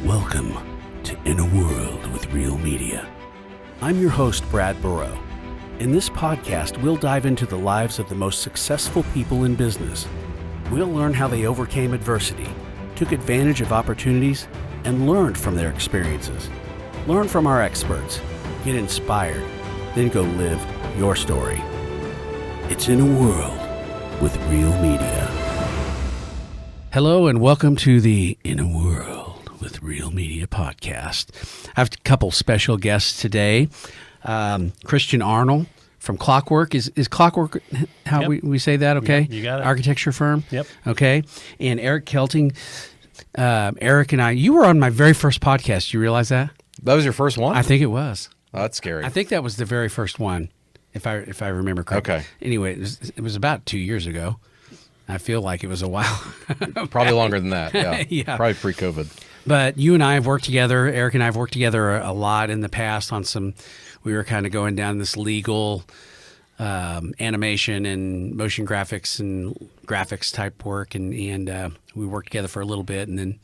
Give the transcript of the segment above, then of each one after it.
Welcome to In a World with Real Media. I'm your host, Brad Burrow. In this podcast, we'll dive into the lives of the most successful people in business. We'll learn how they overcame adversity, took advantage of opportunities, and learned from their experiences. Learn from our experts, get inspired, then go live your story. It's In a World with Real Media. Hello and welcome to the In a World with Real Media podcast. I have a couple special guests today. Christian Arnold from Clockwork. Is Clockwork how we say that? Okay. Yep, you got it. Architecture firm. Yep. Okay. And Eric Kelting. Eric and I, you were on my very first podcast. You realize that? That was your first one? I think it was. Oh, that's scary. I think that was the very first one, if I remember correctly. Okay. Anyway, it was about 2 years ago. I feel like it was a while. Probably longer than that. Yeah. Yeah. Probably pre-COVID. But you and I have worked together. Eric and I have worked together a lot in the past on some. We were kind of going down this legal animation and motion graphics and graphics type work, and we worked together for a little bit, and then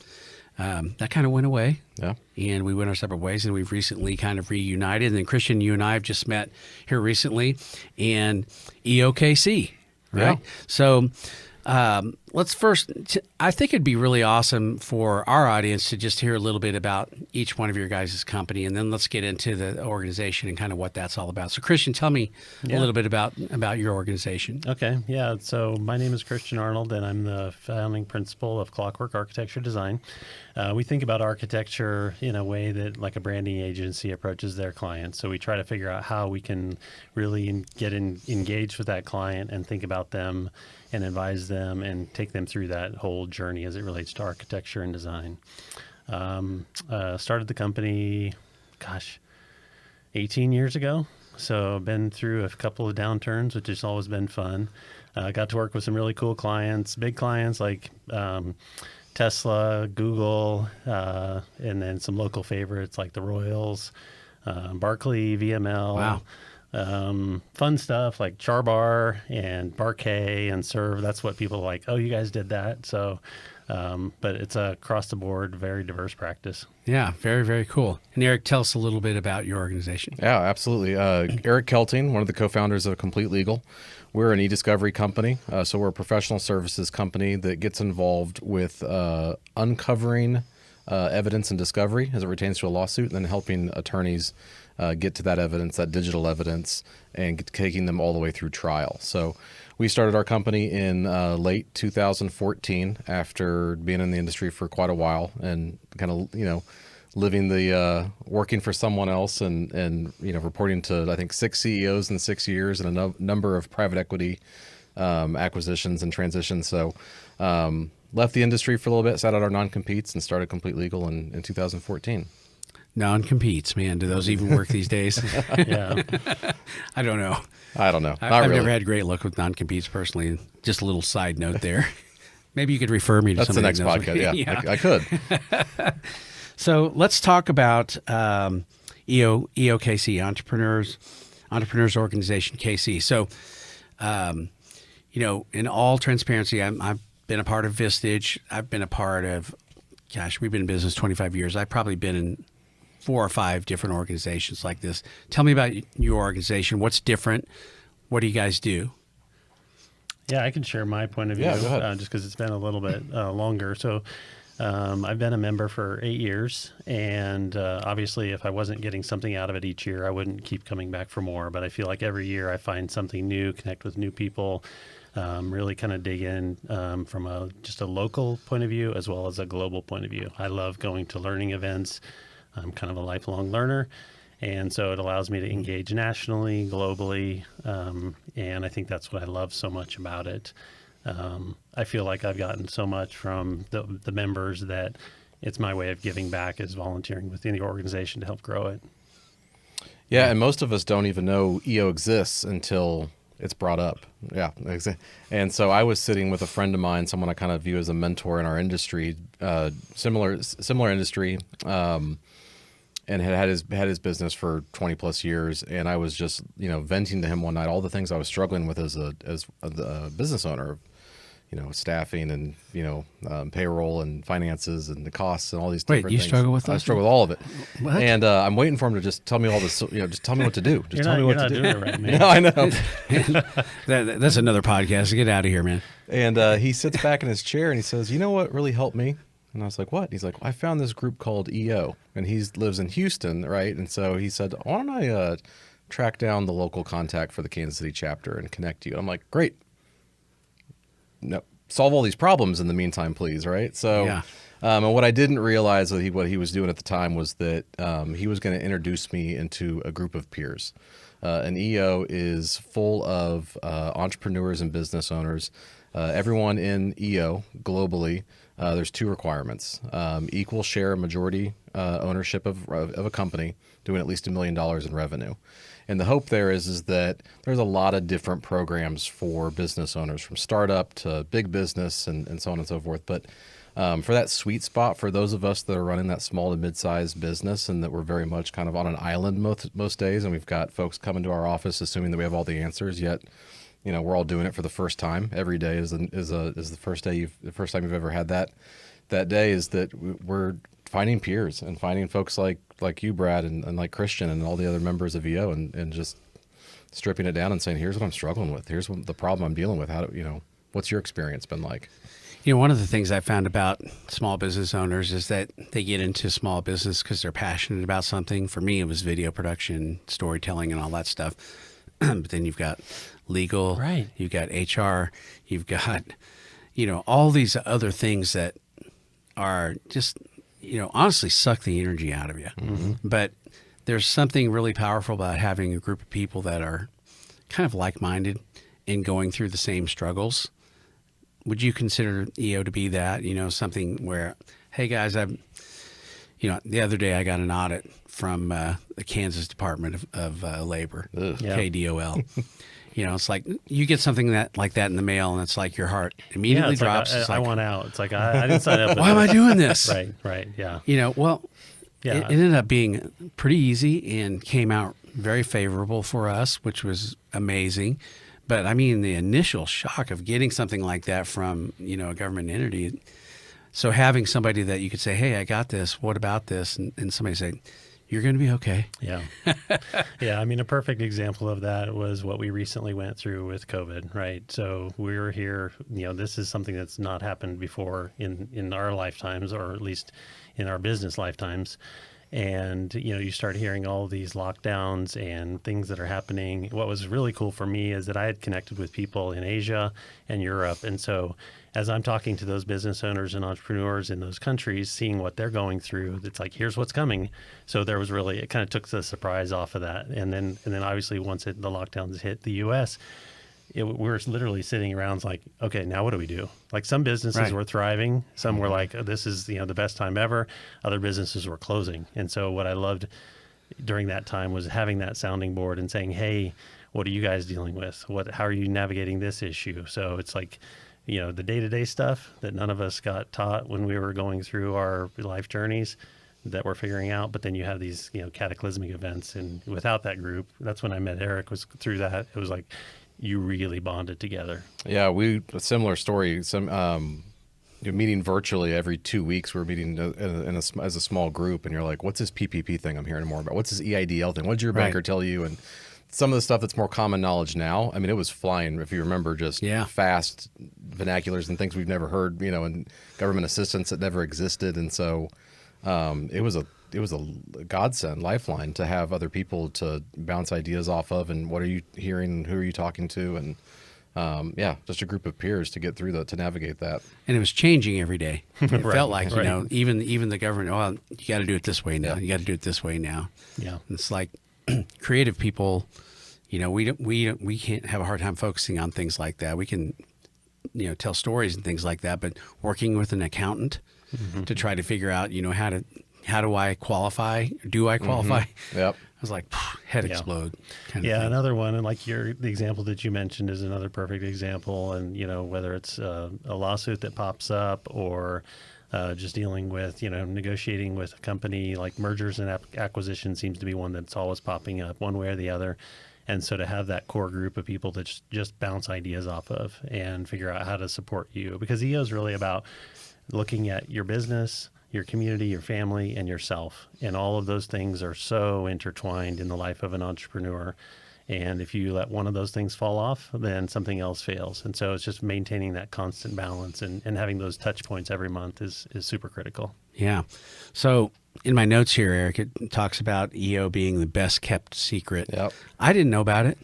that kind of went away. Yeah. And we went our separate ways, and we've recently kind of reunited. And then Christian, you and I have just met here recently in EOKC, right? Yeah. So. Let's first, I think it'd be really awesome for our audience to just hear a little bit about each one of your guys' company, and then let's get into the organization and kind of what that's all about. So Christian, tell me a little bit about your organization. Okay. Yeah. So my name is Christian Arnold, and I'm the founding principal of Clockwork Architecture Design. We think about architecture in a way that like a branding agency approaches their clients. So we try to figure out how we can really get engaged with that client and think about them and advise them and take them through that whole journey as it relates to architecture and design. Started the company, 18 years ago. So been through a couple of downturns, which has always been fun. Got to work with some really cool clients, big clients like Tesla, Google, and then some local favorites like the Royals, Barclay, VML. Wow. Fun stuff like Charbar and Barquet and Serve. That's what people like. Oh, you guys did that. So, but it's a across the board, very diverse practice. Yeah, very, very cool. And Eric, tell us a little bit about your organization. Yeah, absolutely. Eric Kelting, one of the co-founders of Complete Legal. We're an e-discovery company. So we're a professional services company that gets involved with uncovering evidence and discovery as it pertains to a lawsuit, and then helping attorneys get to that evidence, that digital evidence, and taking them all the way through trial. So we started our company in late 2014 after being in the industry for quite a while and kind of, living the working for someone else and reporting to, I think, 6 CEOs in 6 years and a number of private equity acquisitions and transitions. So left the industry for a little bit, sat out our non-competes, and started Complete Legal in 2014. Non-competes, man. Do those even work these days? Yeah. I don't know. Not I've really. never had great luck with non-competes personally. Just a little side note there. Maybe you could refer me to That's the somebody next that knows. podcast. Yeah. I could. So let's talk about EOKC, Entrepreneurs Organization KC. So, in all transparency, I've been a part of Vistage. I've been a part of, we've been in business 25 years. I've probably been in 4 or 5 different organizations like this. Tell me about your organization. What's different? What do you guys do? Yeah, I can share my point of view. Yeah, go ahead. Just because it's been a little bit longer. So I've been a member for 8 years, and obviously if I wasn't getting something out of it each year, I wouldn't keep coming back for more. But I feel like every year I find something new, connect with new people, really kind of dig in from just a local point of view as well as a global point of view. I love going to learning events. I'm kind of a lifelong learner, and so it allows me to engage nationally, globally, and I think that's what I love so much about it. I feel like I've gotten so much from the members that it's my way of giving back, is volunteering within the organization to help grow it. Yeah, and most of us don't even know EO exists until it's brought up. Yeah. And so I was sitting with a friend of mine, someone I kind of view as a mentor in our industry, similar industry, and had his business for 20 plus years. And I was just, venting to him one night all the things I was struggling with as a business owner, staffing and, payroll and finances and the costs and all these Wait, different you things. struggle with I those? struggle with all of it. What? And I'm waiting for him to just tell me all this, just tell me what to do. Just tell me what to do. You're not doing it right, man. No, I know. That's another podcast. Get out of here, man. And he sits back in his chair and he says, you know what really helped me? And I was like, what? And he's like, I found this group called EO. And he lives in Houston, right? And so he said, why don't I track down the local contact for the Kansas City chapter and connect you? And I'm like, great. No, solve all these problems in the meantime, please, right? So, Yeah. And what I didn't realize that what he was doing at the time was that he was going to introduce me into a group of peers. An EO is full of entrepreneurs and business owners. Everyone in EO globally, there's 2 requirements: equal share, majority ownership of a company, doing at least $1 million in revenue. And the hope there is that there's a lot of different programs for business owners, from startup to big business and so on and so forth. But for that sweet spot, for those of us that are running that small to mid-sized business and that we're very much kind of on an island most days, and we've got folks coming to our office assuming that we have all the answers, yet we're all doing it for the first time. Every day is the first day the first time you've ever had that day, is that we're finding peers and finding folks like you, Brad, and like Christian and all the other members of EO, and just stripping it down and saying, here's what I'm struggling with. Here's the problem I'm dealing with. What's your experience been like? One of the things I found about small business owners is that they get into small business because they're passionate about something. For me, it was video production, storytelling, and all that stuff. But then you've got legal, Right. You've got HR, you've got, all these other things that are just, honestly suck the energy out of you. Mm-hmm. But there's something really powerful about having a group of people that are kind of like-minded and going through the same struggles. Would you consider EO to be that, something where, hey guys, the other day I got an audit from the Kansas Department of Labor, KDOL. It's like you get something like that in the mail, and it's like your heart immediately drops. Like, I want out. It's like I didn't sign up. Why am I doing this? Right. Yeah. It ended up being pretty easy and came out very favorable for us, which was amazing. But I mean, the initial shock of getting something like that from a government entity. So having somebody that you could say, hey, I got this, what about this? And somebody say, you're going to be okay. Yeah. Yeah. I mean, a perfect example of that was what we recently went through with COVID, right? So we were here, this is something that's not happened before in our lifetimes, or at least in our business lifetimes. And, you start hearing all these lockdowns and things that are happening. What was really cool for me is that I had connected with people in Asia and Europe. And so as I'm talking to those business owners and entrepreneurs in those countries, seeing what they're going through, it's like, here's what's coming. So there was really, it kind of took the surprise off of that. And then obviously once the lockdowns hit the U.S., we were literally sitting around like, okay, now what do we do? Like some businesses were thriving. Some were like, this is, the best time ever. Other businesses were closing. And so what I loved during that time was having that sounding board and saying, hey, what are you guys dealing with? How are you navigating this issue? So it's like, the day-to-day stuff that none of us got taught when we were going through our life journeys that we're figuring out. But then you have these, cataclysmic events. And without that group, that's when I met Eric, was through that. It was like, you really bonded together. Yeah, a similar story. Meeting virtually every 2 weeks. We're meeting as a small group, and you're like, "What's this PPP thing I'm hearing more about? What's this EIDL thing? What did your banker tell you?" And some of the stuff that's more common knowledge now. I mean, it was flying. If you remember, just fast vernaculars and things we've never heard. And government assistance that never existed, and so it was a godsend, lifeline to have other people to bounce ideas off of, and what are you hearing, who are you talking to, and just a group of peers to get through to navigate that. And it was changing every day. It felt like, even the government, you got to do it this way now. You got to do it this way now. Yeah. And it's like creative people, we can't have a hard time focusing on things like that. We can, tell stories and things like that, but working with an accountant to try to figure out, how do I qualify? Do I qualify? Mm-hmm. Yep. I was like, head explode. Kind of yeah, thing. another one, and like the example that you mentioned is another perfect example. And whether it's a lawsuit that pops up, or just dealing with negotiating with a company, like mergers and acquisition seems to be one that's always popping up one way or the other. And so to have that core group of people that just bounce ideas off of and figure out how to support you, because EO is really about looking at your business, your community, your family, and yourself. And all of those things are so intertwined in the life of an entrepreneur. And if you let one of those things fall off, then something else fails. And so it's just maintaining that constant balance and having those touch points every month is super critical. Yeah. So in my notes here, Eric, it talks about EO being the best kept secret. Yep. I didn't know about it.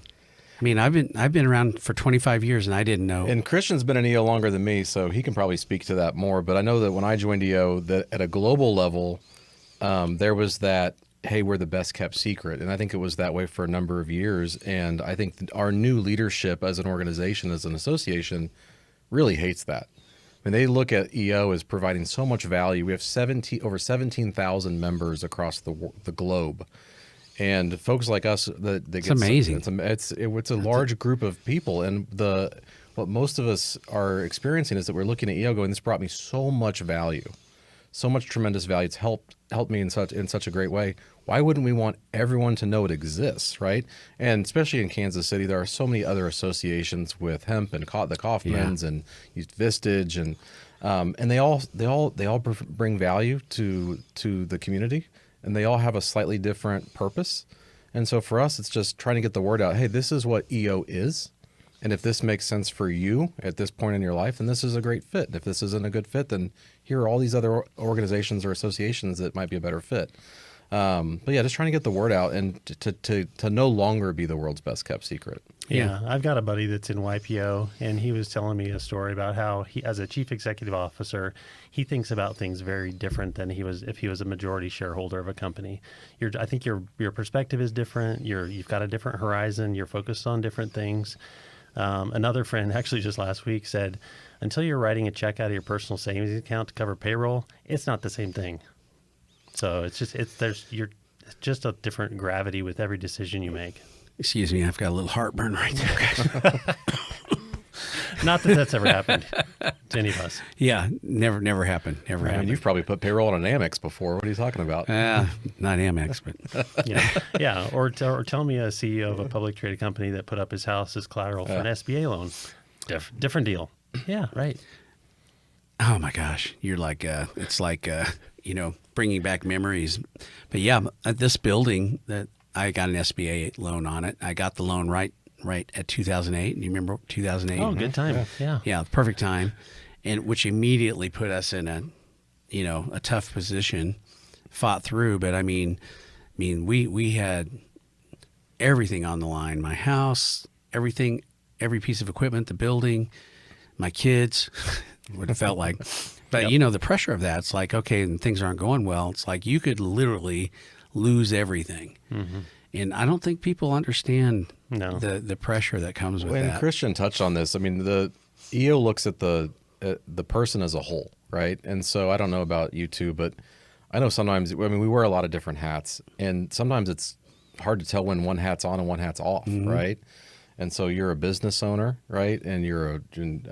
I mean, I've been around for 25 years and I didn't know. And Christian's been in EO longer than me, so he can probably speak to that more. But I know that when I joined EO, that at a global level, there was that, hey, we're the best kept secret. And I think it was that way for a number of years. And I think that our new leadership as an organization, as an association, really hates that. I mean, they look at EO as providing so much value. We have over 17,000 members across the globe. And folks like us, it's amazing. It's a large group of people. And what most of us are experiencing is that we're looking at EO going, this brought me so much value, so much tremendous value. It's helped me in such a great way. Why wouldn't we want everyone to know it exists, right? And especially in Kansas City, there are so many other associations with hemp and the Kaufmans and Vistage, and they all bring value to the community, and they all have a slightly different purpose. And so for us, it's just trying to get the word out. Hey, this is what EO is. And if this makes sense for you at this point in your life, then this is a great fit. And if this isn't a good fit, then here are all these other organizations or associations that might be a better fit. But yeah, just trying to get the word out and to no longer be the world's best kept secret. Yeah, I've got a buddy that's in YPO, and he was telling me a story about how he, as a chief executive officer, he thinks about things very different than if he was a majority shareholder of a company. I think your perspective is different. You've got a different horizon. You're focused on different things. Another friend actually just last week said, until you're writing a check out of your personal savings account to cover payroll, it's not the same thing. So it's just a different gravity with every decision you make. Excuse me, I've got a little heartburn right there. Not that that's ever happened to any of us. Yeah, never happened. Never happened. You've probably put payroll on an Amex before. What are you talking about? Not Amex, but yeah. Or tell me a CEO of a public traded company that put up his house as collateral for an SBA loan. Different deal. Yeah, right. Oh my gosh, you're like it's like bringing back memories. But yeah, at this building that I got an SBA loan on it. I got the loan right at 2008. Do you remember 2008? Oh, good time. Yeah, perfect time, and which immediately put us in a tough position. Fought through, but I mean, we had everything on the line. My house, everything, every piece of equipment, the building, my kids. What it felt like. But the pressure of that, it's like, okay, and things aren't going well. It's like you could literally lose everything. Mm-hmm. And I don't think people understand the pressure that comes with that. And Christian touched on this. I mean, the EO looks at the person as a whole, right? And so I don't know about you two, but I know sometimes, we wear a lot of different hats, and sometimes it's hard to tell when one hat's on and one hat's off, mm-hmm. right? And so you're a business owner, right? And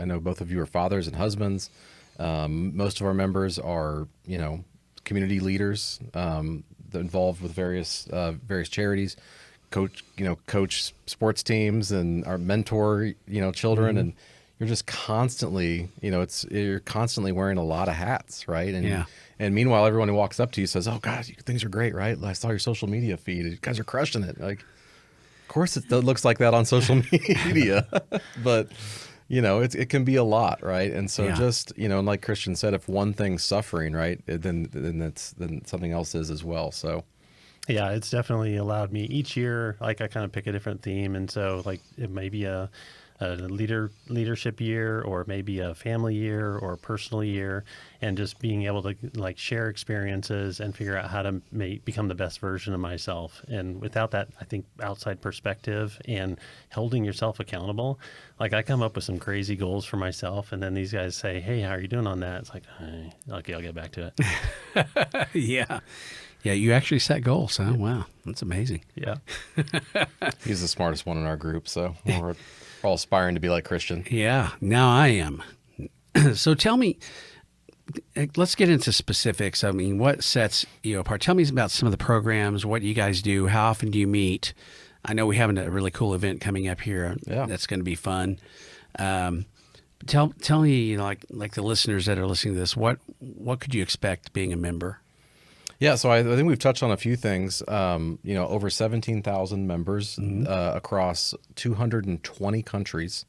I know both of you are fathers and husbands. Most of our members are, community leaders, involved with various charities, coach sports teams, and our mentor, children. Mm-hmm. And you're just constantly, you're constantly wearing a lot of hats, right? And meanwhile, everyone who walks up to you says, "Oh God, things are great, right? I saw your social media feed. You guys are crushing it." Like, of course, it looks like that on social media, but it can be a lot, right? And so just and like Christian said, if one thing's suffering, right, then something else is as well. So. Yeah, it's definitely allowed me each year. Like I kind of pick a different theme, and so like it may be a leadership year, or maybe a family year, or a personal year, and just being able to like share experiences and figure out how to become the best version of myself. And without that, I think outside perspective and holding yourself accountable, like I come up with some crazy goals for myself, and then these guys say, "Hey, how are you doing on that?" It's like, okay, I'll get back to it. Yeah, you actually set goals, huh? Wow, that's amazing. Yeah. He's the smartest one in our group, so we're all aspiring to be like Christian. Yeah, now I am. So tell me, let's get into specifics. I mean, what sets you apart? Tell me about some of the programs, what you guys do, how often do you meet? I know we have a really cool event coming up here. Yeah. That's going to be fun. Tell me, like the listeners that are listening to this, what could you expect being a member? Yeah, so I think we've touched on a few things. Over 17,000 members across 220 countries.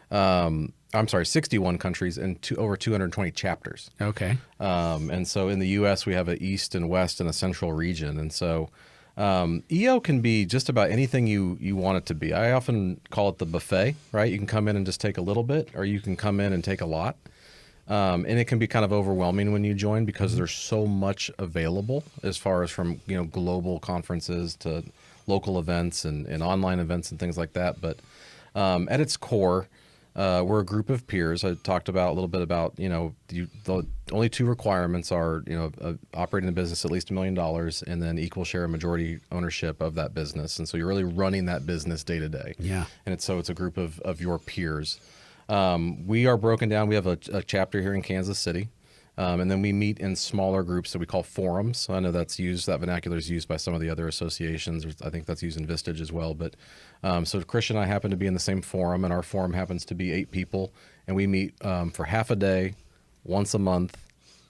I'm sorry, 61 countries and over 220 chapters. Okay. And so in the U.S., we have an East and West and a Central region. And so EO can be just about anything you want it to be. I often call it the buffet, right? You can come in and just take a little bit, or you can come in and take a lot. And it can be kind of overwhelming when you join because there's so much available as far as from global conferences to local events and online events and things like that. But at its core, we're a group of peers. I talked about a little bit about the only two requirements are operating a business at least $1 million and then equal share and majority ownership of that business. And so you're really running that business day to day. Yeah. And it's a group of your peers. We are broken down. We have a chapter here in Kansas City, and then we meet in smaller groups that we call forums. So I know that vernacular is used by some of the other associations. I think that's used in Vistage as well. But so Christian and I happen to be in the same forum, and our forum happens to be 8 people, and we meet for half a day, once a month,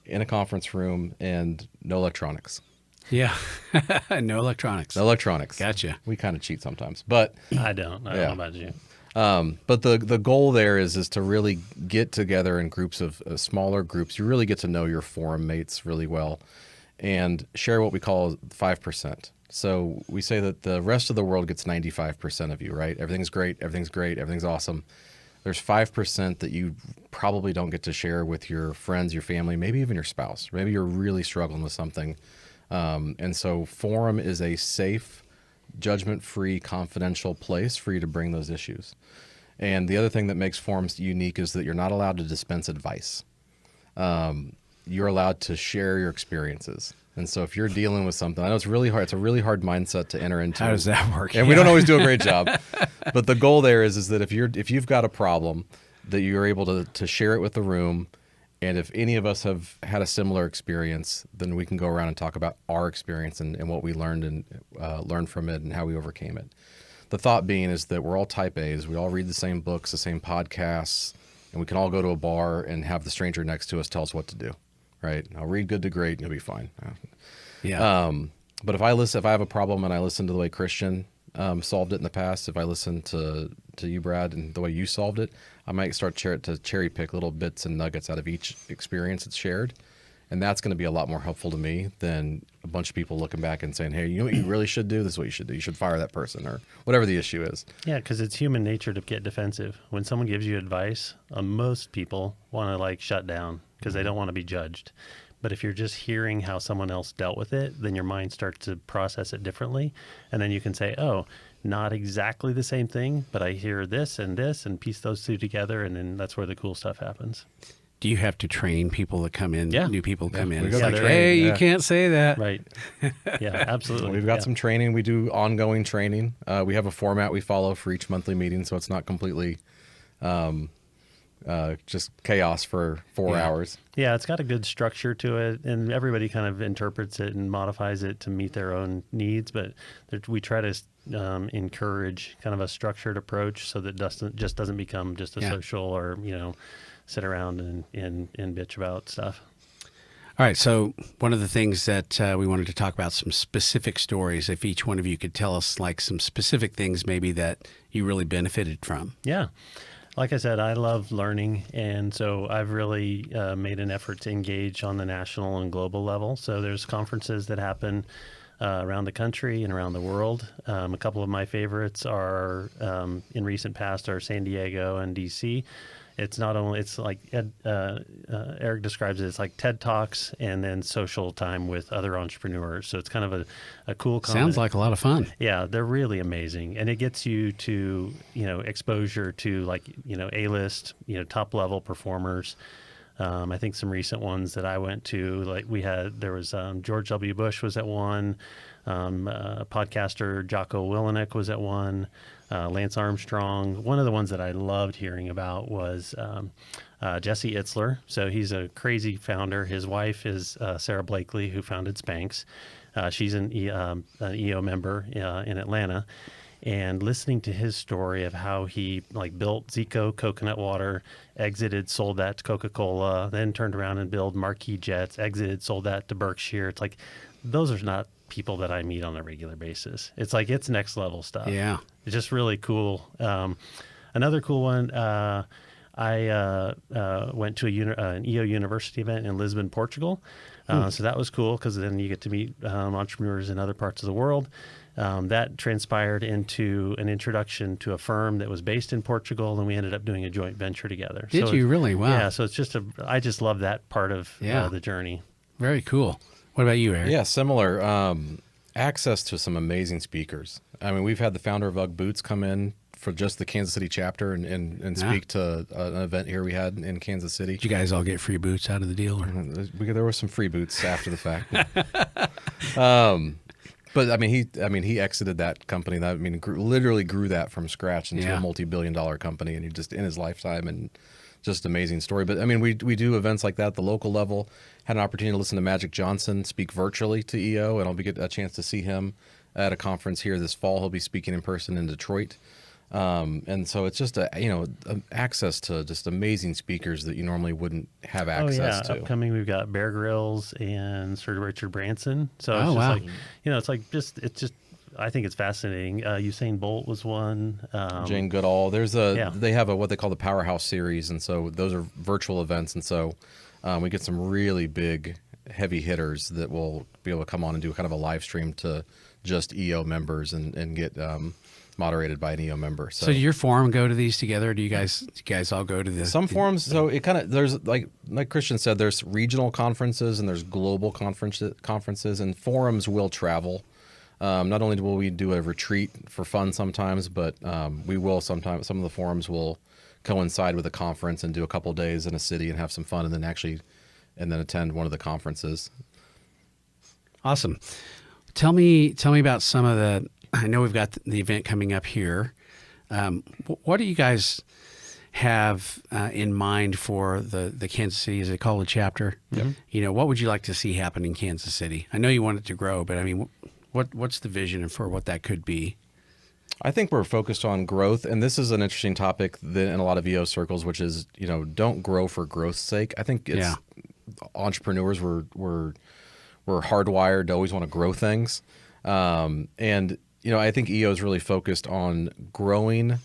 in a conference room, and no electronics. Yeah. No electronics. No electronics. Gotcha. We kind of cheat sometimes, but I don't know about you. But the goal there is to really get together in groups of smaller groups. You really get to know your forum mates really well and share what we call 5%. So we say that the rest of the world gets 95% of you, right? Everything's great. Everything's great. Everything's awesome. There's 5% that you probably don't get to share with your friends, your family, maybe even your spouse. Maybe you're really struggling with something. And so forum is a safe, judgment-free, confidential place for you to bring those issues. And the other thing that makes forums unique is that you're not allowed to dispense advice. You're allowed to share your experiences. And so if you're dealing with something, I know it's really hard. It's a really hard mindset to enter into. How does that work? And we don't always do a great job. But the goal there is that if you've got a problem, that you're able to share it with the room. And if any of us have had a similar experience, then we can go around and talk about our experience and what we learned and learned from it and how we overcame it. The thought being is that we're all type A's. We all read the same books, the same podcasts, and we can all go to a bar and have the stranger next to us tell us what to do, right? I'll read good to great and you'll be fine. Yeah. But if I have a problem and I listen to the way Christian solved it in the past, if I listen to you, Brad, and the way you solved it, I might start to cherry pick little bits and nuggets out of each experience that's shared. And that's going to be a lot more helpful to me than a bunch of people looking back and saying, hey, you know what you really should do? This is what you should do. You should fire that person or whatever the issue is. Yeah, because it's human nature to get defensive. When someone gives you advice, most people want to shut down because they don't want to be judged. But if you're just hearing how someone else dealt with it, then your mind starts to process it differently. And then you can say, oh, not exactly the same thing, but I hear this and piece those two together. And then that's where the cool stuff happens. Do you have to train people that come in? Yeah. New people come in. We go It's through like, training, hey, yeah. you can't say that. Right. Yeah, absolutely. We've got Yeah. some training. We do ongoing training. We have a format we follow for each monthly meeting, so it's not completely just chaos for 4 hours. Yeah, it's got a good structure to it, and everybody kind of interprets it and modifies it to meet their own needs. But we try to encourage kind of a structured approach so that doesn't become just a social or sit around and bitch about stuff. All right. So one of the things that we wanted to talk about, some specific stories. If each one of you could tell us some specific things maybe that you really benefited from. Yeah. Like I said, I love learning, and so I've really made an effort to engage on the national and global level. So there's conferences that happen around the country and around the world. A couple of my favorites are in recent past are San Diego and DC. It's not only, it's like Eric describes it, it's like TED Talks and then social time with other entrepreneurs. So it's kind of a cool Sounds like a lot of fun. Yeah, they're really amazing. And it gets you to, exposure to A-list, top level performers. I think some recent ones that I went to, there was George W. Bush was at one, podcaster Jocko Willenick was at one, Lance Armstrong. One of the ones that I loved hearing about was Jesse Itzler. So he's a crazy founder. His wife is Sarah Blakely, who founded Spanx. She's an EO member in Atlanta. and listening to his story of how he like built Zico coconut water, exited, sold that to Coca-Cola, then turned around and built Marquis Jets, exited, sold that to Berkshire. It's like, those are not people that I meet on a regular basis. It's like, it's next level stuff. Yeah. It's just really cool. Another cool one, I went to an EO University event in Lisbon, Portugal. So that was cool because then you get to meet entrepreneurs in other parts of the world. That transpired into an introduction to a firm that was based in Portugal, and we ended up doing a joint venture together. Did you really? Wow. Yeah, so it's just I just love that part of Yeah. the journey. Very cool. What about you, Eric? Yeah, similar. Access to some amazing speakers. I mean, we've had the founder of UGG Boots come in for just the Kansas City chapter and speak to an event here we had in Kansas City. Did you guys all get free boots out of the deal? Or? There were some free boots after the fact. But I mean, he exited that company. Literally grew that from scratch into a multi-billion-dollar company, and he just in his lifetime, and just amazing story. But I mean, we do events like that at the local level. Had an opportunity to listen to Magic Johnson speak virtually to EO, and I'll get a chance to see him at a conference here this fall. He'll be speaking in person in Detroit. And so it's just access to just amazing speakers that you normally wouldn't have access to. Upcoming, we've got Bear Grylls and Sir Richard Branson. So it's just like, it's just I think it's fascinating. Usain Bolt was one. Jane Goodall. They have what they call the Powerhouse Series, and so those are virtual events, and so we get some really big, heavy hitters that will be able to come on and do kind of a live stream to just EO members and get moderated by an EO member. So do your forum go to these together? Or do you guys all go to this? Some forums. So it kind of there's like Christian said, there's regional conferences and there's global conferences, and forums will travel. Not only will we do a retreat for fun sometimes, but we will sometimes. Some of the forums will coincide with a conference and do a couple days in a city and have some fun, and then attend one of the conferences. Awesome. Tell me about some of the. I know we've got the event coming up here. What do you guys have in mind for the Kansas City, as they call the chapter? Yep. What would you like to see happen in Kansas City? I know you want it to grow, but I mean, what's the vision for what that could be? I think we're focused on growth, and this is an interesting topic in a lot of EO circles, which is, don't grow for growth's sake. I think entrepreneurs were hardwired to always want to grow things. And I think EO is really focused on growing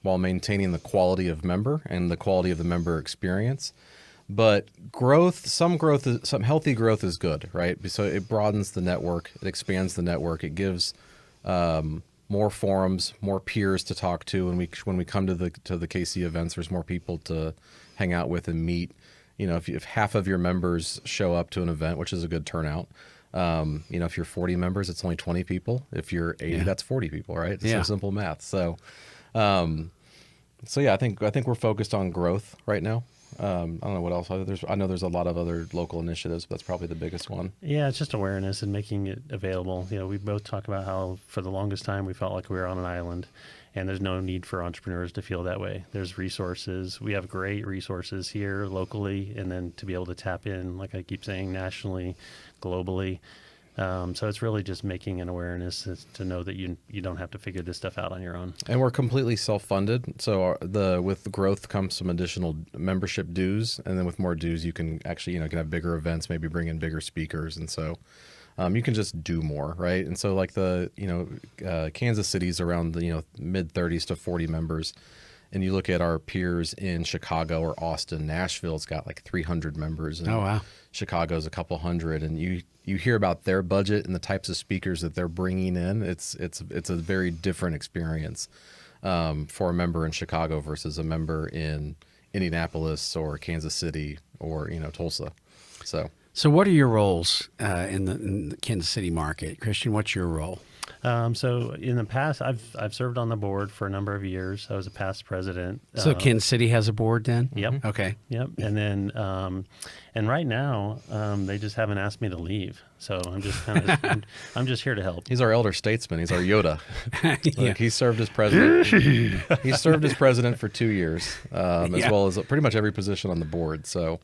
while maintaining the quality of member and the quality of the member experience. But some healthy growth is good, right? So it broadens the network, it expands the network, it gives more forums, more peers to talk to. And when we come to the KC events, there's more people to hang out with and meet. If half of your members show up to an event, which is a good turnout. If you're 40 members, it's only 20 people. If you're 80, that's 40 people, right? It's so simple math. So, I think we're focused on growth right now. I don't know what else. I know there's a lot of other local initiatives, but that's probably the biggest one. Yeah, it's just awareness and making it available. We both talk about how for the longest time we felt like we were on an island, and there's no need for entrepreneurs to feel that way. There's resources. We have great resources here locally, and then to be able to tap in, like I keep saying, nationally, globally. So it's really just making an awareness to know that you don't have to figure this stuff out on your own. And we're completely self-funded. So with growth comes some additional membership dues, and then with more dues, you can actually can have bigger events, maybe bring in bigger speakers, and so you can just do more, right? And so like Kansas City's around the mid 30s to 40 members. And you look at our peers in Chicago or Austin, Nashville's got like 300 members. And wow. Chicago's a couple hundred. And you hear about their budget and the types of speakers that they're bringing in. It's a very different experience for a member in Chicago versus a member in Indianapolis or Kansas City or Tulsa. So what are your roles in the Kansas City market? Christian, what's your role? So in the past, I've served on the board for a number of years. I was a past president. So Kansas City has a board then? Yep. Okay. Yep. And then, and right now, they just haven't asked me to leave. So I'm just I'm just here to help. He's our elder statesman. He's our Yoda. Look, he served as president. He served as president for 2 years, as well as pretty much every position on the board. So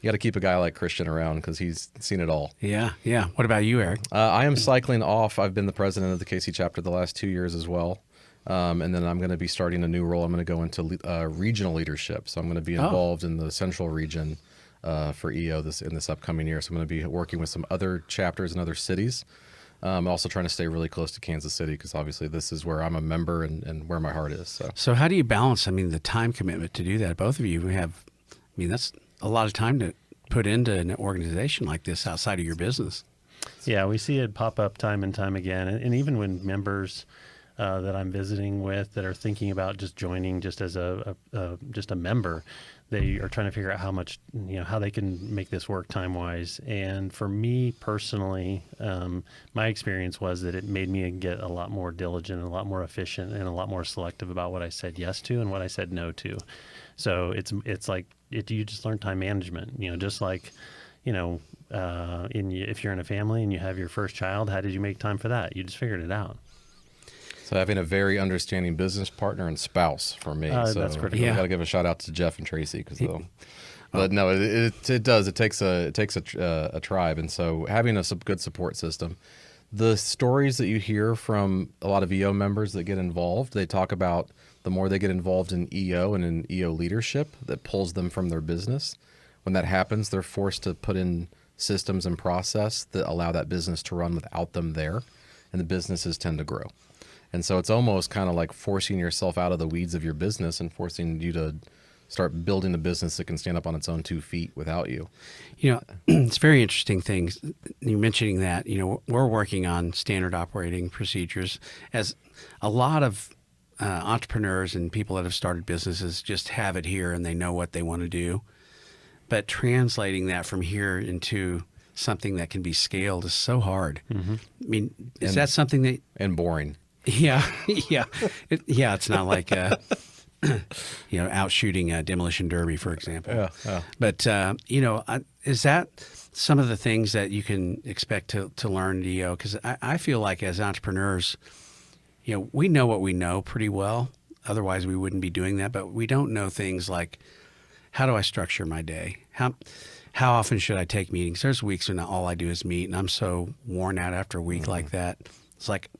you got to keep a guy like Christian around because he's seen it all. Yeah, yeah. What about you, Eric? I am cycling off. I've been the president of the KC chapter the last 2 years as well. And then I'm going to be starting a new role. I'm going to go into regional leadership. So I'm going to be involved in the central region for EO in this upcoming year. So I'm going to be working with some other chapters in other cities. I'm also trying to stay really close to Kansas City because obviously this is where I'm a member and where my heart is. So how do you balance, the time commitment to do that? Both of you have, that's a lot of time to put into an organization like this outside of your business. Yeah, we see it pop up time and time again. And even when members that I'm visiting with that are thinking about just joining just as just a member, they are trying to figure out how much, how they can make this work time-wise. And for me personally, my experience was that it made me get a lot more diligent and a lot more efficient and a lot more selective about what I said yes to and what I said no to. So it's like you just learn time management, just like, if you're in a family and you have your first child, how did you make time for that? You just figured it out. So having a very understanding business partner and spouse for me. So that's critical. I got to give a shout out to Jeff and Tracy but no, it does. It takes a tribe, and so having a good support system. The stories that you hear from a lot of EO members that get involved, they talk about the more they get involved in EO and in EO leadership that pulls them from their business. When that happens, they're forced to put in systems and process that allow that business to run without them there, and the businesses tend to grow. And so it's almost kind of like forcing yourself out of the weeds of your business and forcing you to start building a business that can stand up on its own 2 feet without you. It's very interesting things. You mentioning that, we're working on standard operating procedures as a lot of entrepreneurs and people that have started businesses just have it here and they know what they want to do. But translating that from here into something that can be scaled is so hard. Mm-hmm. Is that something that... And boring. Yeah. It's not like, out shooting a demolition derby, for example. Yeah. But, is that some of the things that you can expect to learn at EO? Because I feel like as entrepreneurs, we know what we know pretty well. Otherwise, we wouldn't be doing that. But we don't know things like, how do I structure my day? How often should I take meetings? There's weeks when all I do is meet, and I'm so worn out after a week like that. It's like,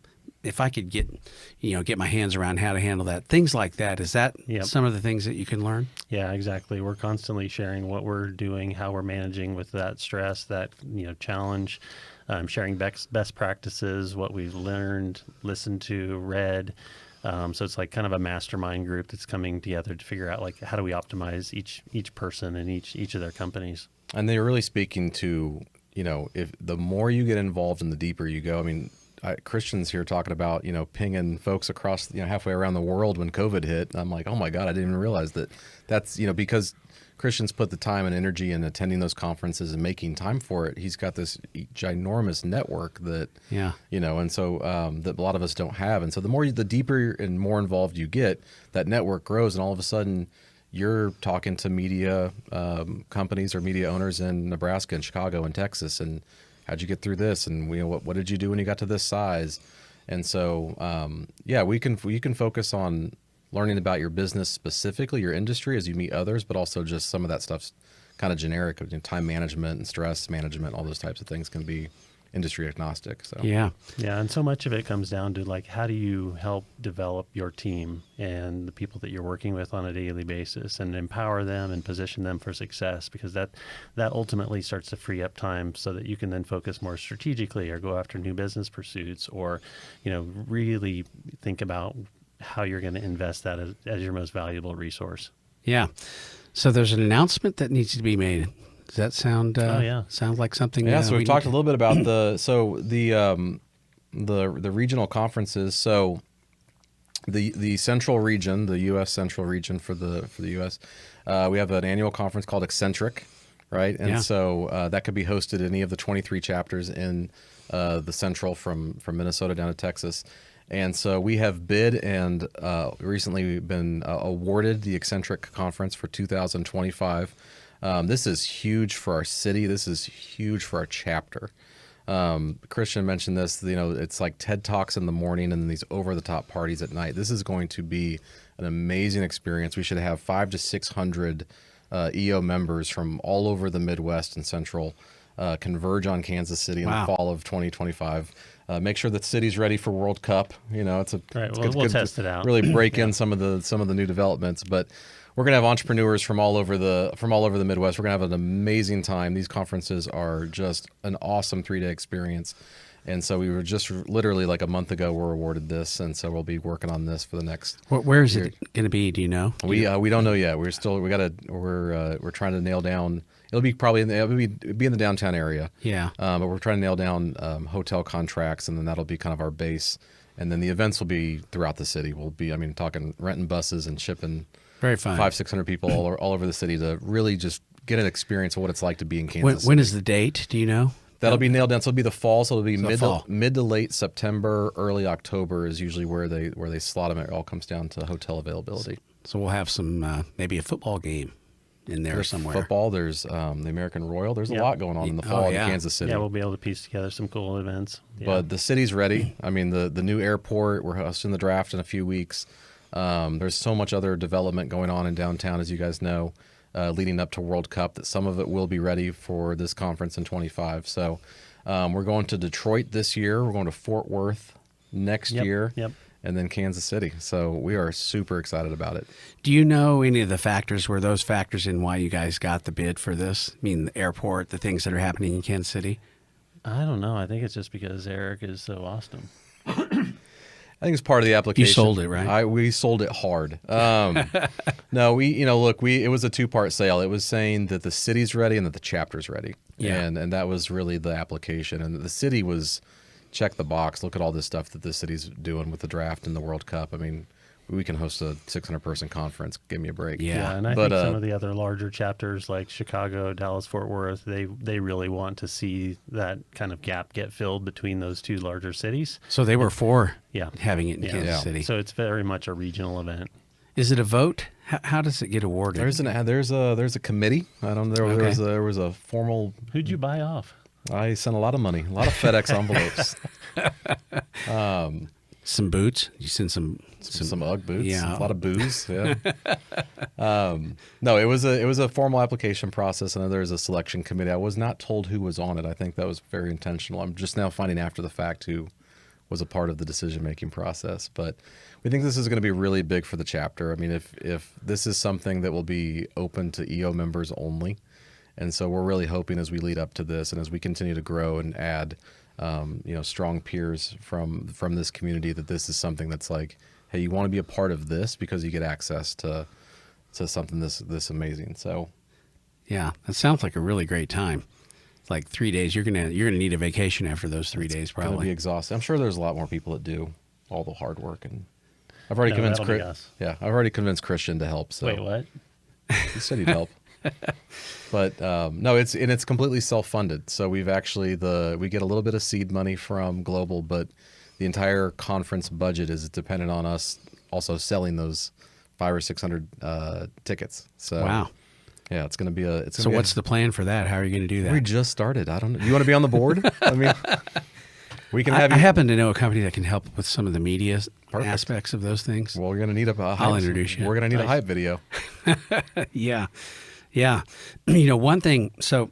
if I could get my hands around how to handle that, things like that, is that some of the things that you can learn? Yeah, exactly. We're constantly sharing what we're doing, how we're managing with that stress, that, challenge, sharing best practices, what we've learned, listened to, read. So it's like kind of a mastermind group that's coming together to figure out like, how do we optimize each person and each of their companies? And they're really speaking to, if the more you get involved and the deeper you go, Christian's here talking about, pinging folks across, halfway around the world when COVID hit. I'm like, oh my God, I didn't even realize that's, because Christian's put the time and energy in attending those conferences and making time for it. He's got this ginormous network that, and so that a lot of us don't have. And so the deeper and more involved you get, that network grows, and all of a sudden you're talking to media companies or media owners in Nebraska and Chicago and Texas, and how'd you get through this? And what did you do when you got to this size? And so, we can focus on learning about your business specifically, your industry, as you meet others, but also just some of that stuff's kind of generic. Time management and stress management, all those types of things can be industry agnostic. So yeah, and so much of it comes down to like, how do you help develop your team and the people that you're working with on a daily basis, and empower them and position them for success, because that ultimately starts to free up time so that you can then focus more strategically or go after new business pursuits, or really think about how you're going to invest that as your most valuable resource. Yeah. So there's an announcement that needs to be made. Does that sound sound like something? Yeah. So we've talked a little bit about the regional conferences. So the central region, the U.S. central region for the U.S. We have an annual conference called Eccentric, right? And so that could be hosted in any of the 23 chapters in the central from Minnesota down to Texas. And so we have bid and recently been awarded the Eccentric Conference for 2025. This is huge for our city. This is huge for our chapter. Christian mentioned this, it's like TED Talks in the morning and then these over-the-top parties at night. This is going to be an amazing experience. We should have 500 to 600 EO members from all over the Midwest and Central converge on Kansas City in Wow. the fall of 2025. Make sure that the city's ready for World Cup. It's Right. good We'll to test it out. really break in some of the new developments. But we're gonna have entrepreneurs from all over the Midwest. We're gonna have an amazing time. These conferences are just an awesome 3-day experience. And so we were just literally like a month ago we're awarded this, and so we'll be working on this for the next. Where is it going to be? Do you know? We don't know yet. We're trying to nail down. It'll be probably it'll be in the downtown area. Yeah. But we're trying to nail down hotel contracts, and then that'll be kind of our base. And then the events will be throughout the city. We'll be talking renting buses and shipping Very fun. 500-600 people all over the city to really just get an experience of what it's like to be in Kansas. When is the date? Do you know? That'll be nailed down. So it'll be the fall. So it'll be fall. mid to late September, early October is usually where they slot them. It all comes down to hotel availability. So we'll have some maybe a football game in there There's somewhere. football. There's the American Royal. There's a lot going on in the fall yeah. in Kansas City. Yeah, we'll be able to piece together some cool events. Yeah. But the city's ready. I mean, the new airport. We're hosting the draft in a few weeks. There's so much other development going on in downtown, as you guys know, leading up to World Cup. That some of it will be ready for this conference in 25. So. We're going to Detroit this year. We're going to Fort Worth next year. Yep. And then Kansas City. So we are super excited about it. Do you know any of the factors? Were those factors in why you guys got the bid for this? I mean, the airport, the things that are happening in Kansas City? I don't know. I think it's just because Eric is so awesome. I think it's part of the application. You sold it, right? We sold it hard. No, it was a 2-part sale. It was saying that the city's ready and that the chapter's ready. Yeah. And that was really the application. And the city was check the box. Look at all this stuff that the city's doing with the draft and the World Cup. I mean, we can host a 600-person conference. Give me a break. Yeah. And I think some of the other larger chapters like Chicago, Dallas, Fort Worth, they really want to see that kind of gap get filled between those two larger cities. So they were for Yeah. having it in Kansas City. So it's very much a regional event. Is it a vote? How does it get awarded? There's a committee. I don't know. Okay. There was a formal. Who'd you buy off? I sent a lot of money, a lot of FedEx envelopes. Some boots? You sent some UGG boots. Yeah. A lot of booze. Yeah. No, it was a formal application process, and then there's a selection committee. I was not told who was on it. I think that was very intentional. I'm just now finding after the fact who was a part of the decision-making process. But we think this is going to be really big for the chapter. I mean, if this is something that will be open to EO members only, and so we're really hoping as we lead up to this and as we continue to grow and add, strong peers from this community, that this is something that's like, hey, you want to be a part of this because you get access to something this amazing. So, Yeah, that sounds like a really great time. It's like 3 days. You're gonna need a vacation after those 3 days, Going to probably. be exhausting. I'm sure there's a lot more people that do all the hard work, and I've already convinced that'll be us. I've already convinced Christian to help. So Wait, what? he said he'd help. But no, it's completely self-funded. So we get a little bit of seed money from Global, but the entire conference budget is dependent on us also selling those 500 or 600 tickets. So Wow. yeah, it's going to be So what's the plan for that? How are you going to do that? We just started. I don't know. You want to be on the board? I mean, we can I have you. happen to know a company that can help with some of the media Perfect. aspects of those things. Well, we're going to need I'll introduce you. We're going to need a Nice. hype video. Yeah. One thing, so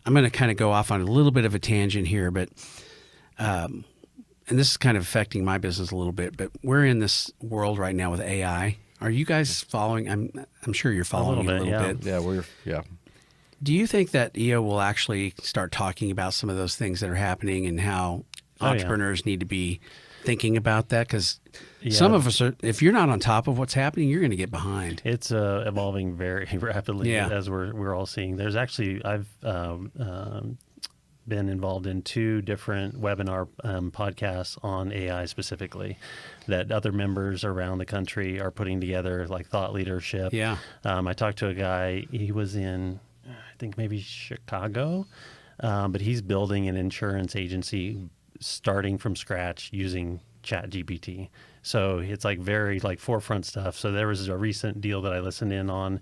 I'm going to kind of go off on a little bit of a tangent here, but, and this is kind of affecting my business a little bit, but we're in this world right now with AI. Are you guys following? I'm sure you're following little it a little bit, bit. Yeah. Do you think that EO will actually start talking about some of those things that are happening and how Oh, yeah. entrepreneurs need to be thinking about that? Because Yeah. some of us are, if you're not on top of what's happening, you're going to get behind. It's evolving very rapidly, Yeah. as we're all seeing. There's actually I've been involved in 2 different webinar podcasts on AI specifically that other members around the country are putting together, like thought leadership. Yeah. I talked to a guy. He was in, I think maybe Chicago, but he's building an insurance agency starting from scratch using ChatGPT. So it's like very like forefront stuff. So there was a recent deal that I listened in on,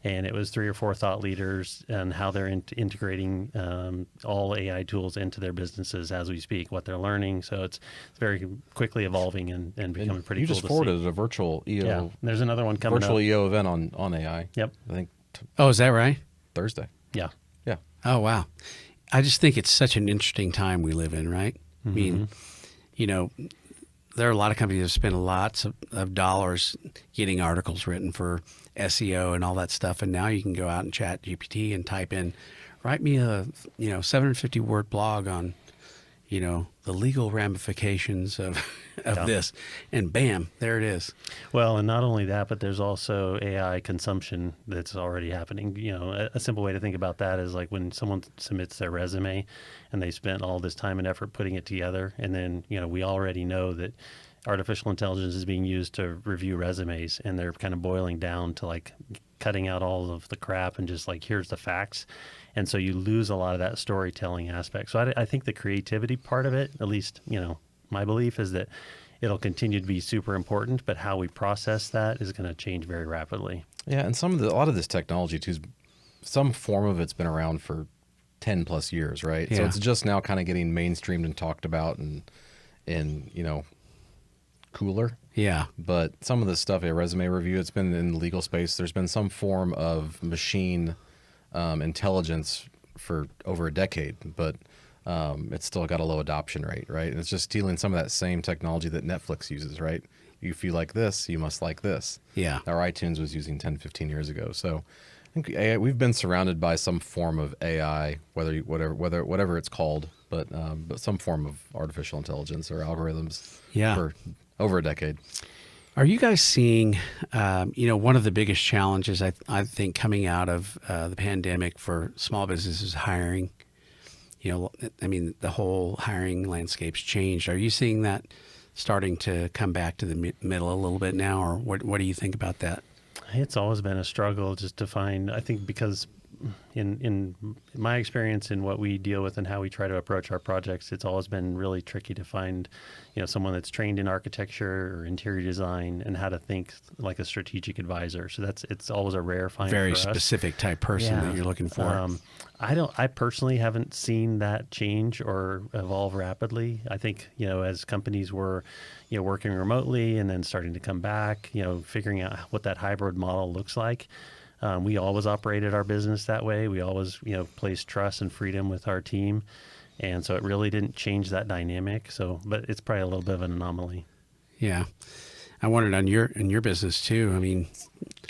and it was 3 or 4 thought leaders and how they're integrating all AI tools into their businesses as we speak, what they're learning. So it's very quickly evolving and becoming pretty You cool just to forwarded see. a virtual EO, Yeah, there's another one coming virtual up. EO event on AI. Yep. I think Oh, is that right? Thursday. Yeah. Yeah. Oh, wow. I just think it's such an interesting time we live in, right? I mean, you know, there are a lot of companies that spend lots of dollars getting articles written for SEO and all that stuff, and now you can go out and chat GPT and type in, write me a 750 word blog on the legal ramifications of this, and bam, there it is. Well, and not only that, but there's also AI consumption that's already happening. A simple way to think about that is like when someone submits their resume and they spent all this time and effort putting it together, and then we already know that artificial intelligence is being used to review resumes, and they're kind of boiling down to like cutting out all of the crap and just like, here's the facts. And so you lose a lot of that storytelling aspect. So I think the creativity part of it, at least, my belief is that it'll continue to be super important, but how we process that is going to change very rapidly. Yeah, and a lot of this technology too, some form of it's been around for 10 plus years, right? Yeah. So it's just now kind of getting mainstreamed and talked about and cooler. Yeah. But some of this stuff, a resume review, it's been in the legal space. There's been some form of machine intelligence for over a decade, but it's still got a low adoption rate, right? And it's just stealing some of that same technology that Netflix uses, right? If you like this, you must like this. Yeah. Our iTunes was using 10, 15 years ago. So I think we've been surrounded by some form of AI, whatever it's called, but some form of artificial intelligence or algorithms for over a decade. Are you guys seeing, one of the biggest challenges I think coming out of the pandemic for small businesses is hiring? The whole hiring landscape's changed. Are you seeing that starting to come back to the middle a little bit now, or what do you think about that? It's always been a struggle just to find, I think, because in my experience in what we deal with and how we try to approach our projects, it's always been really tricky to find, someone that's trained in architecture or interior design and how to think like a strategic advisor. So it's always a rare find. Very for us. Specific type person that you're looking for. I personally haven't seen that change or evolve rapidly. I think, as companies were, working remotely and then starting to come back, figuring out what that hybrid model looks like. We always operated our business that way. We always, placed trust and freedom with our team. And so it really didn't change that dynamic. So, but it's probably a little bit of an anomaly. Yeah. I wondered in your business too. I mean,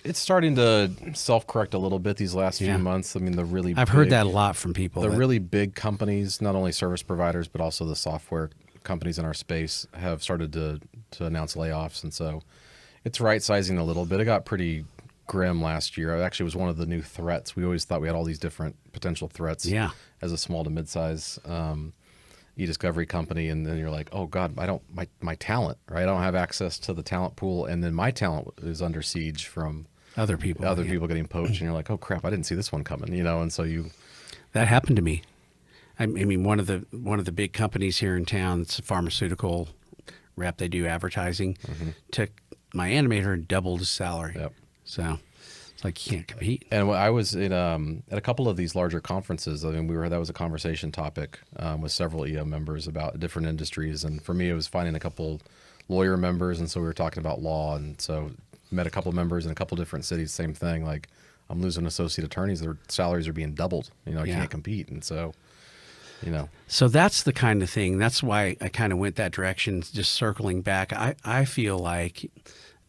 it's starting to self-correct a little bit these last few months. I mean, I've heard that a lot from people. The really big companies, not only service providers, but also the software companies in our space have started to announce layoffs. And so it's right-sizing a little bit. It got pretty grim last year. It actually was one of the new threats. We always thought we had all these different potential threats as a small to mid-size e-discovery company, and then you're like, oh God, my talent, right? I don't have access to the talent pool, and then my talent is under siege from other people getting poached, and you're like, oh crap, I didn't see this one coming, and so that happened to me. I mean, one of the big companies here in town, it's a pharmaceutical rep. They do advertising. Took my animator and doubled his salary. Yep. So it's like you can't compete. And I was at a couple of these larger conferences. I mean, that was a conversation topic with several EO members about different industries. And for me, it was finding a couple lawyer members, and so we were talking about law. And so met a couple members in a couple different cities. Same thing. Like, I'm losing associate attorneys; their salaries are being doubled. I can't compete, and so. So that's the kind of thing. That's why I kind of went that direction. Just circling back, I feel like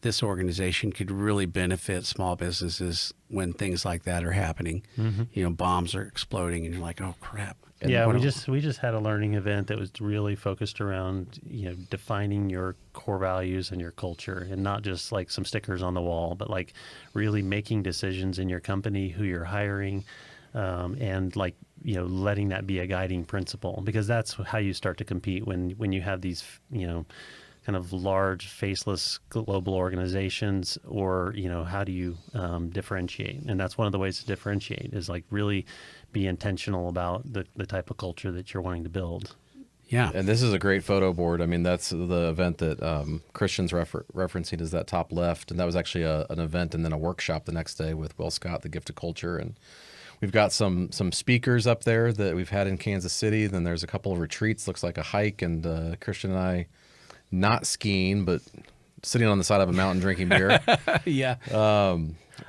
this organization could really benefit small businesses when things like that are happening. Bombs are exploding, and you're like, oh crap. And we just had a learning event that was really focused around defining your core values and your culture, and not just like some stickers on the wall, but like really making decisions in your company, who you're hiring, and like letting that be a guiding principle, because that's how you start to compete when you have these kind of large faceless global organizations, or how do you differentiate? And that's one of the ways to differentiate is like really be intentional about the type of culture that you're wanting to build. Yeah. And this is a great photo board. I mean, that's the event that Christian's referencing is that top left, and that was actually an event and then a workshop the next day with Will Scott, the Gift of Culture. And we've got some speakers up there that we've had in Kansas City. Then there's a couple of retreats, looks like a hike, and Christian and I, not skiing, but sitting on the side of a mountain drinking beer. Yeah.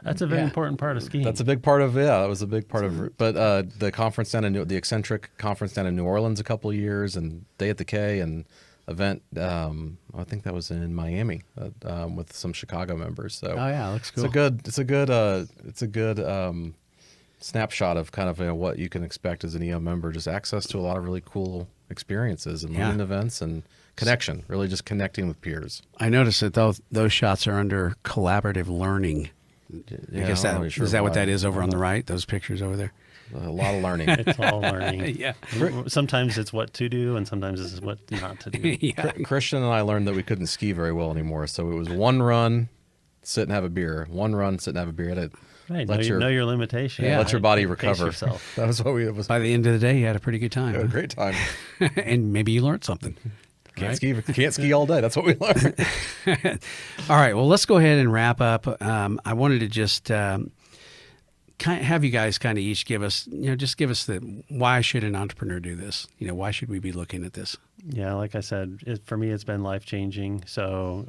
That's a very important part of skiing. That's a big part of that was a big part of it. But the conference down in the Eccentric conference down in New Orleans a couple of years, and Day at the K, and event I think that was in Miami with some Chicago members. So Oh yeah, looks cool. it's a good snapshot of kind of what you can expect as an EO member. Just access to a lot of really cool experiences and learning events and connection. Really, just connecting with peers. I noticed that those shots are under collaborative learning. I guess I'm not really sure is that what why. that is over on the right? Those pictures over there. A lot of learning. It's all learning. Yeah. Sometimes it's what to do, and sometimes it's what not to do. Yeah. Christian and I learned that we couldn't ski very well anymore, so it was one run, sit and have a beer. One run, sit and have a beer. Right. Let Know your limitations. Yeah. Let your body Pace recover. yourself. That was what it was. By the end of the day, you had a pretty good time. A great time. And maybe you learned something. Can't ski all day. That's what we learned. All right. Well, let's go ahead and wrap up. I wanted to just have you guys kind of each give us, just give us the why should an entrepreneur do this? Why should we be looking at this? Yeah, like I said, for me, it's been life-changing. So,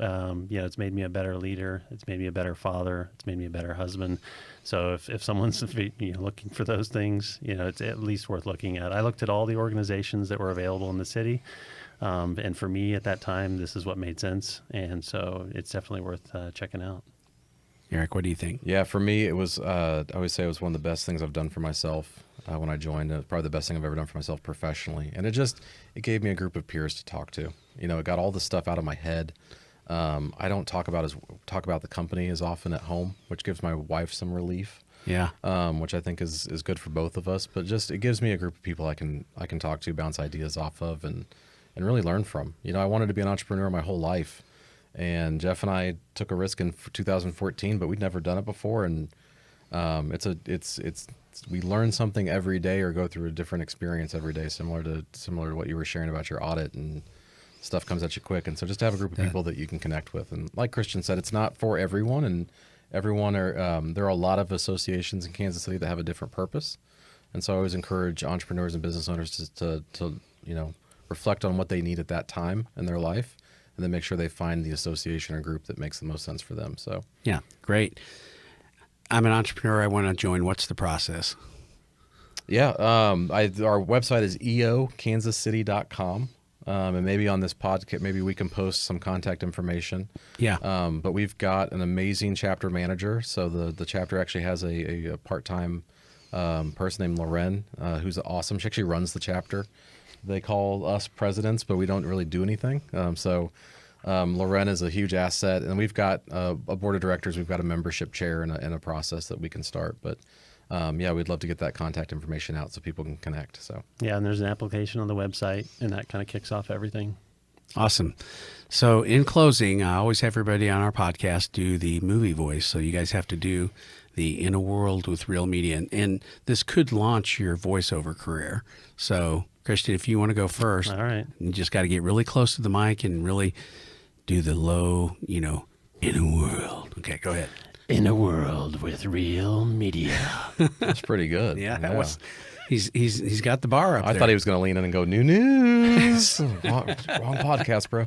it's made me a better leader. It's made me a better father. It's made me a better husband. So if someone's looking for those things, it's at least worth looking at. I looked at all the organizations that were available in the city. And for me at that time, this is what made sense. And so it's definitely worth checking out. Eric, what do you think? Yeah, for me, it was, I always say it was one of the best things I've done for myself when I joined. Probably the best thing I've ever done for myself professionally. And it gave me a group of peers to talk to. It got all the stuff out of my head. I don't talk about the company as often at home, which gives my wife some relief. Yeah. Which I think is good for both of us. But just it gives me a group of people I can talk to, bounce ideas off of, and really learn from. I wanted to be an entrepreneur my whole life. And Jeff and I took a risk in 2014, but we'd never done it before. And we learn something every day or go through a different experience every day, similar to what you were sharing about your audit, and stuff comes at you quick. And so just to have a group of people that you can connect with. And like Christian said, it's not for everyone, and everyone there are a lot of associations in Kansas City that have a different purpose. And so I always encourage entrepreneurs and business owners to reflect on what they need at that time in their life, and then make sure they find the association or group that makes the most sense for them. So yeah, great. I'm an entrepreneur. I want to join. What's the process? Yeah, our website is EOKansasCity.com. And maybe on this podcast, maybe we can post some contact information. Yeah. But we've got an amazing chapter manager. So the chapter actually has a part-time person named Loren, who's awesome. She actually runs the chapter. They call us presidents, but we don't really do anything. Loren is a huge asset, and we've got a board of directors. We've got a membership chair and a process that we can start. But we'd love to get that contact information out so people can connect. So yeah, and there's an application on the website, and that kind of kicks off everything. Awesome. So in closing, I always have everybody on our podcast do the movie voice. So you guys have to do the In a World with Real Media, and this could launch your voiceover career. So Christian, if you want to go first, all right, you just got to get really close to the mic and really do the low, in a world. Okay, go ahead. In a world with real media. that's pretty good. Yeah, that was. He's got the bar up I there. thought he was going to lean in and go, new news. wrong podcast, bro.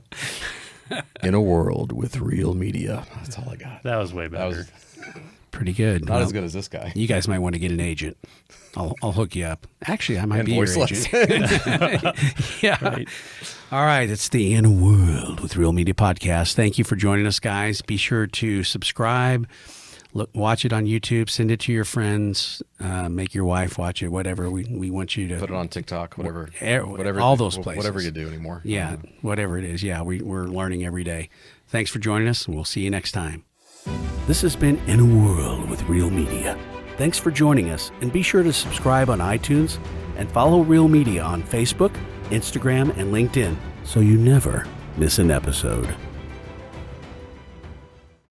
In a world with real media. That's all I got. That was way better. That was pretty good. not as good as this guy. You guys might want to get an agent. I'll hook you up. Actually, I might And be your voiceless. agent. Yeah. Right. All right. It's the In a World with Real Media podcast. Thank you for joining us, guys. Be sure to subscribe. Watch it on YouTube. Send it to your friends. Make your wife watch it. Whatever. We want you to Put it on TikTok, whatever, all those places. whatever you do anymore. Yeah, whatever it is. Yeah, we're learning every day. Thanks for joining us, and we'll see you next time. This has been In a World with Real Media. Thanks for joining us, and be sure to subscribe on iTunes and follow Real Media on Facebook, Instagram, and LinkedIn so you never miss an episode.